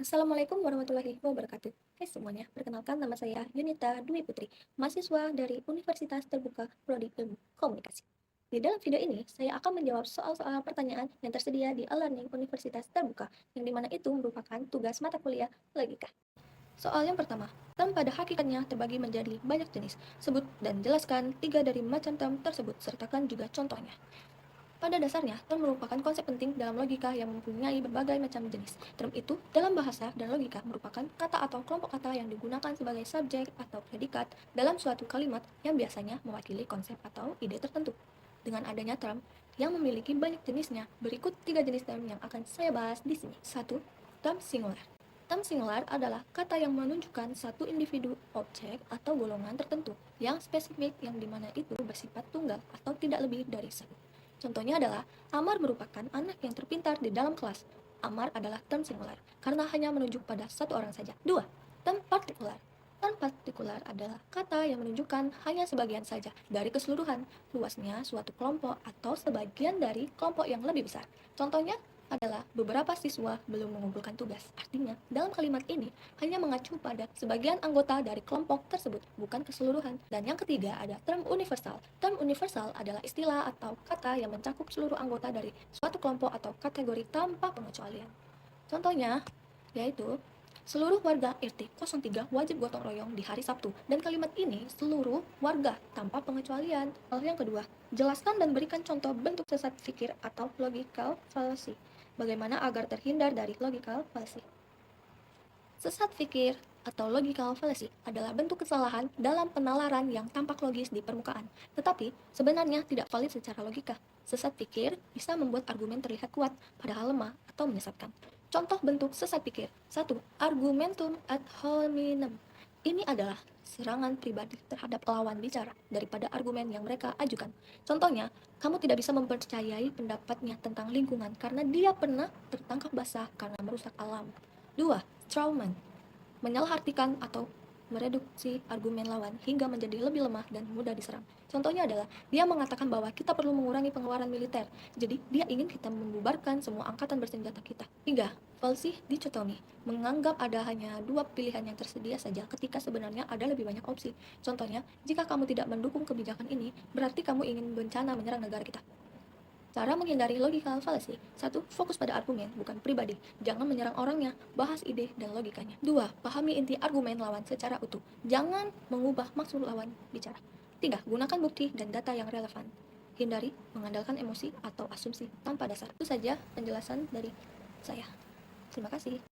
Assalamualaikum warahmatullahi wabarakatuh. Hai semuanya, perkenalkan nama saya Yunita Dwi Putri, mahasiswa dari Universitas Terbuka Prodi Ilmu Komunikasi. Di dalam video ini, saya akan menjawab soal-soal pertanyaan yang tersedia di e-learning Universitas Terbuka, yang dimana itu merupakan tugas mata kuliah logika. Soal yang pertama, term pada hakikatnya terbagi menjadi banyak jenis. Sebut dan jelaskan 3 dari macam term tersebut, sertakan juga contohnya. Pada dasarnya, term merupakan konsep penting dalam logika yang mempunyai berbagai macam jenis. Term itu, dalam bahasa dan logika, merupakan kata atau kelompok kata yang digunakan sebagai subjek atau predikat dalam suatu kalimat yang biasanya mewakili konsep atau ide tertentu. Dengan adanya term yang memiliki banyak jenisnya, berikut 3 jenis term yang akan saya bahas di sini. 1. Term singular. Term singular adalah kata yang menunjukkan satu individu, objek, atau golongan tertentu yang spesifik yang dimana itu bersifat tunggal atau tidak lebih dari satu. Contohnya adalah, Amar merupakan anak yang terpintar di dalam kelas. Amar adalah term singular, karena hanya menunjuk pada satu orang saja. 2. Term partikular. Term partikular adalah kata yang menunjukkan hanya sebagian saja dari keseluruhan, luasnya suatu kelompok atau sebagian dari kelompok yang lebih besar. Contohnya adalah beberapa siswa belum mengumpulkan tugas. Artinya, dalam kalimat ini hanya mengacu pada sebagian anggota dari kelompok tersebut, bukan keseluruhan. Dan yang ketiga ada term universal. Term universal adalah istilah atau kata yang mencakup seluruh anggota dari suatu kelompok atau kategori tanpa pengecualian. Contohnya, yaitu seluruh warga RT 03 wajib gotong royong di hari Sabtu. Dan kalimat ini seluruh warga tanpa pengecualian. Hal yang kedua, jelaskan dan berikan contoh bentuk sesat pikir atau logical fallacy. Bagaimana agar terhindar dari logical fallacy? Sesat pikir atau logical fallacy adalah bentuk kesalahan dalam penalaran yang tampak logis di permukaan, tetapi sebenarnya tidak valid secara logika. Sesat pikir bisa membuat argumen terlihat kuat, padahal lemah atau menyesatkan. Contoh bentuk sesat pikir. 1. Argumentum ad hominem. Ini adalah serangan pribadi terhadap lawan bicara daripada argumen yang mereka ajukan. Contohnya, kamu tidak bisa mempercayai pendapatnya tentang lingkungan karena dia pernah tertangkap basah karena merusak alam. 2. Strawman. Menyalahartikan atau mereduksi argumen lawan hingga menjadi lebih lemah dan mudah diserang. Contohnya adalah, dia mengatakan bahwa kita perlu mengurangi pengeluaran militer, jadi dia ingin kita membubarkan semua angkatan bersenjata kita. 3. Falsih dichotomy. Menganggap ada hanya dua pilihan yang tersedia saja ketika sebenarnya ada lebih banyak opsi. Contohnya, jika kamu tidak mendukung kebijakan ini, berarti kamu ingin bencana menyerang negara kita. Cara menghindari logical fallacy. 1. Fokus pada argumen, bukan pribadi. Jangan menyerang orangnya, bahas ide dan logikanya. 2. Pahami inti argumen lawan secara utuh. Jangan mengubah maksud lawan bicara. 3. Gunakan bukti dan data yang relevan. Hindari mengandalkan emosi atau asumsi tanpa dasar. Itu saja penjelasan dari saya. Terima kasih.